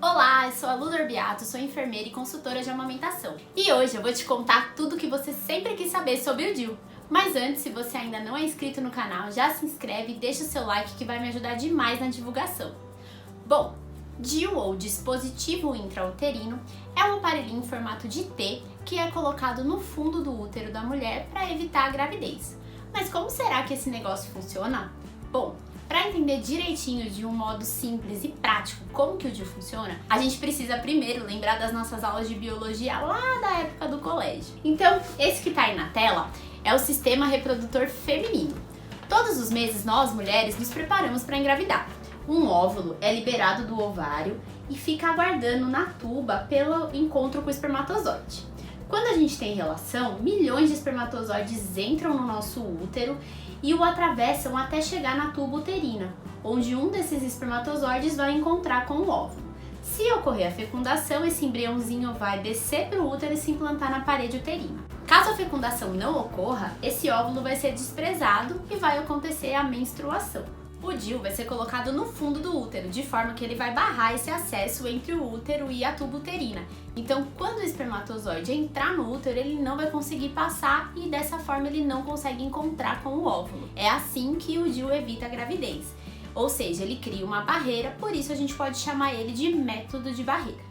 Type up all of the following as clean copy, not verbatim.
Olá, eu sou a Lu Dorbiato, sou enfermeira e consultora de amamentação. E hoje eu vou te contar tudo o que você sempre quis saber sobre o DIU. Mas antes, se você ainda não é inscrito no canal, já se inscreve e deixa o seu like que vai me ajudar demais na divulgação. Bom, DIU ou dispositivo intrauterino é um aparelhinho em formato de T que é colocado no fundo do útero da mulher para evitar a gravidez. Mas como será que esse negócio funciona? Bom, para entender direitinho de um modo simples e prático como que o DIU funciona, a gente precisa primeiro lembrar das nossas aulas de biologia lá da época do colégio. Então, esse que tá aí na tela é o sistema reprodutor feminino. Todos os meses nós, mulheres, nos preparamos para engravidar. Um óvulo é liberado do ovário e fica aguardando na tuba pelo encontro com o espermatozoide. Quando a gente tem relação, milhões de espermatozoides entram no nosso útero e o atravessam até chegar na tuba uterina, onde um desses espermatozoides vai encontrar com o óvulo. Se ocorrer a fecundação, esse embriãozinho vai descer para o útero e se implantar na parede uterina. Caso a fecundação não ocorra, esse óvulo vai ser desprezado e vai acontecer a menstruação. O DIU vai ser colocado no fundo do útero, de forma que ele vai barrar esse acesso entre o útero e a tuba uterina. Então, quando o espermatozoide entrar no útero, ele não vai conseguir passar e dessa forma ele não consegue encontrar com o óvulo. É assim que o DIU evita a gravidez. Ou seja, ele cria uma barreira, por isso a gente pode chamar ele de método de barreira.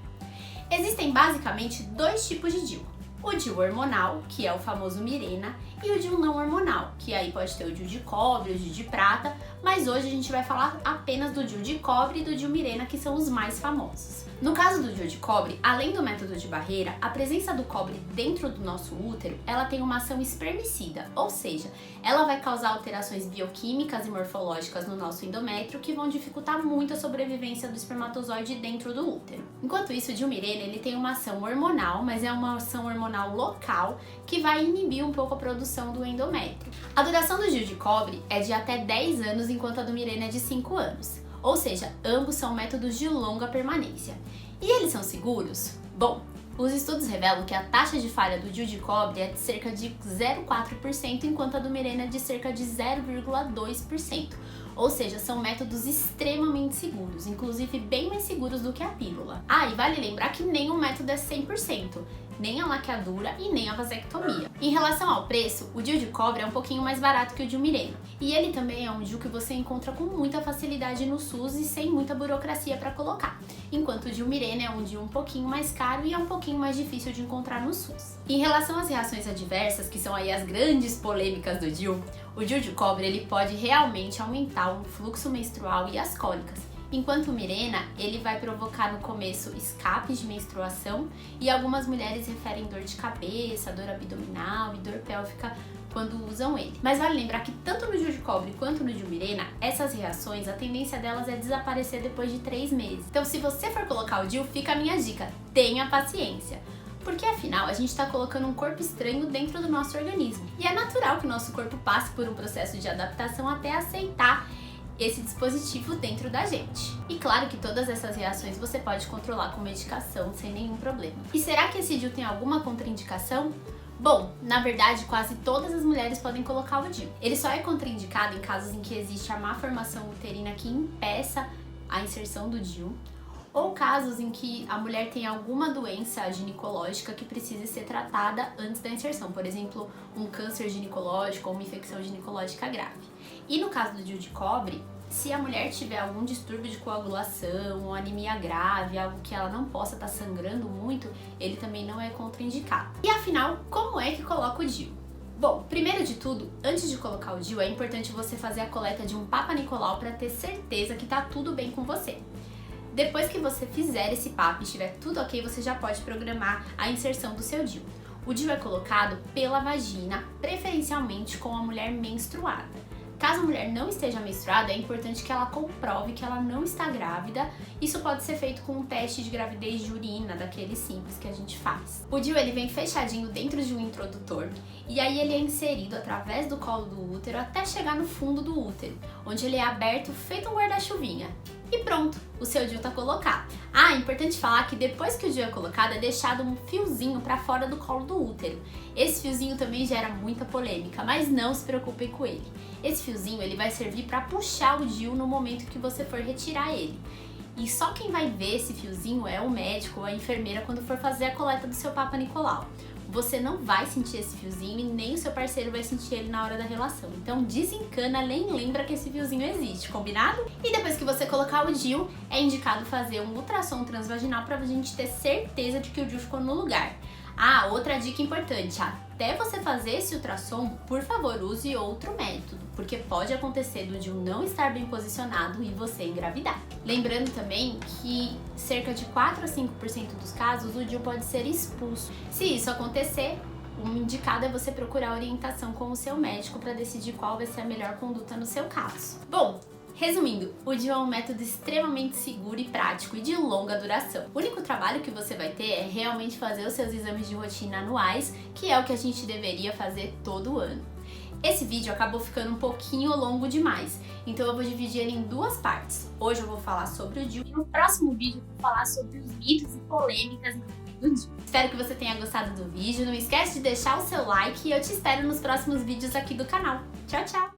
Existem basicamente dois tipos de DIU. O DIU hormonal, que é o famoso Mirena, e o DIU não hormonal, que aí pode ter o DIU de cobre, o DIU de prata, mas hoje a gente vai falar apenas do DIU de cobre e do DIU Mirena, que são os mais famosos. No caso do DIU de cobre, além do método de barreira, a presença do cobre dentro do nosso útero, ela tem uma ação espermicida, ou seja, ela vai causar alterações bioquímicas e morfológicas no nosso endométrio que vão dificultar muito a sobrevivência do espermatozoide dentro do útero. Enquanto isso, o DIU Mirena, ele tem uma ação hormonal, mas é uma ação hormonal local que vai inibir um pouco a produção do endométrio. A duração do DIU de cobre é de até 10 anos, enquanto a do Mirena é de 5 anos. Ou seja, ambos são métodos de longa permanência. E eles são seguros? Bom, os estudos revelam que a taxa de falha do DIU de cobre é de cerca de 0,4%, enquanto a do Mirena é de cerca de 0,2%. Ou seja, são métodos extremamente seguros, inclusive bem mais seguros do que a pílula. Ah, e vale lembrar que nenhum método é 100%, nem a laqueadura e nem a vasectomia. Em relação ao preço, o DIU de cobre é um pouquinho mais barato que o DIU Mirena. E ele também é um DIU que você encontra com muita facilidade no SUS e sem muita burocracia para colocar. Enquanto o DIU Mirena é um DIU um pouquinho mais caro e é um pouquinho mais difícil de encontrar no SUS. Em relação às reações adversas, que são aí as grandes polêmicas do DIU, o DIU de cobre ele pode realmente aumentar o fluxo menstrual e as cólicas. Enquanto o Mirena, ele vai provocar no começo escapes de menstruação e algumas mulheres referem dor de cabeça, dor abdominal e dor pélvica quando usam ele. Mas vale lembrar que tanto no DIU de cobre quanto no DIU Mirena, essas reações, a tendência delas é desaparecer depois de 3 meses. Então se você for colocar o DIU, fica a minha dica, tenha paciência. Porque afinal, a gente está colocando um corpo estranho dentro do nosso organismo. E é natural que o nosso corpo passe por um processo de adaptação até aceitar esse dispositivo dentro da gente. E claro que todas essas reações você pode controlar com medicação sem nenhum problema. E será que esse DIU tem alguma contraindicação? Bom, na verdade, quase todas as mulheres podem colocar o DIU. Ele só é contraindicado em casos em que existe a má formação uterina que impeça a inserção do DIU, ou casos em que a mulher tem alguma doença ginecológica que precise ser tratada antes da inserção, por exemplo, um câncer ginecológico ou uma infecção ginecológica grave. E no caso do DIU de cobre, se a mulher tiver algum distúrbio de coagulação, uma anemia grave, algo que ela não possa estar sangrando muito, ele também não é contraindicado. E afinal, como é que coloca o DIU? Bom, primeiro de tudo, antes de colocar o DIU, é importante você fazer a coleta de um Papa Nicolau para ter certeza que tá tudo bem com você. Depois que você fizer esse PAP e estiver tudo ok, você já pode programar a inserção do seu DIU. O DIU é colocado pela vagina, preferencialmente com a mulher menstruada. Caso a mulher não esteja menstruada, é importante que ela comprove que ela não está grávida. Isso pode ser feito com um teste de gravidez de urina, daquele simples que a gente faz. O DIU ele vem fechadinho dentro de um introdutor e aí ele é inserido através do colo do útero até chegar no fundo do útero, onde ele é aberto feito um guarda-chuvinha. E pronto, o seu DIU tá colocado. Ah, é importante falar que depois que o DIU é colocado, é deixado um fiozinho para fora do colo do útero. Esse fiozinho também gera muita polêmica, mas não se preocupem com ele. Esse fiozinho ele vai servir para puxar o DIU no momento que você for retirar ele. E só quem vai ver esse fiozinho é o médico ou a enfermeira quando for fazer a coleta do seu Papa Nicolau. Você não vai sentir esse fiozinho e nem o seu parceiro vai sentir ele na hora da relação. Então desencana, nem lembra que esse fiozinho existe, combinado? E depois que você colocar o DIU, é indicado fazer um ultrassom transvaginal pra gente ter certeza de que o DIU ficou no lugar. Ah, outra dica importante, até você fazer esse ultrassom, por favor, use outro método, porque pode acontecer do DIU não estar bem posicionado e você engravidar. Lembrando também que cerca de 4 a 5% dos casos o DIU pode ser expulso. Se isso acontecer, o indicado é você procurar orientação com o seu médico para decidir qual vai ser a melhor conduta no seu caso. Bom, resumindo, o DIU é um método extremamente seguro e prático e de longa duração. O único trabalho que você vai ter é realmente fazer os seus exames de rotina anuais, que é o que a gente deveria fazer todo ano. Esse vídeo acabou ficando um pouquinho longo demais, então eu vou dividir ele em duas partes. Hoje eu vou falar sobre o DIU e no próximo vídeo eu vou falar sobre os mitos e polêmicas do DIU. Espero que você tenha gostado do vídeo, não esquece de deixar o seu like e eu te espero nos próximos vídeos aqui do canal. Tchau, tchau!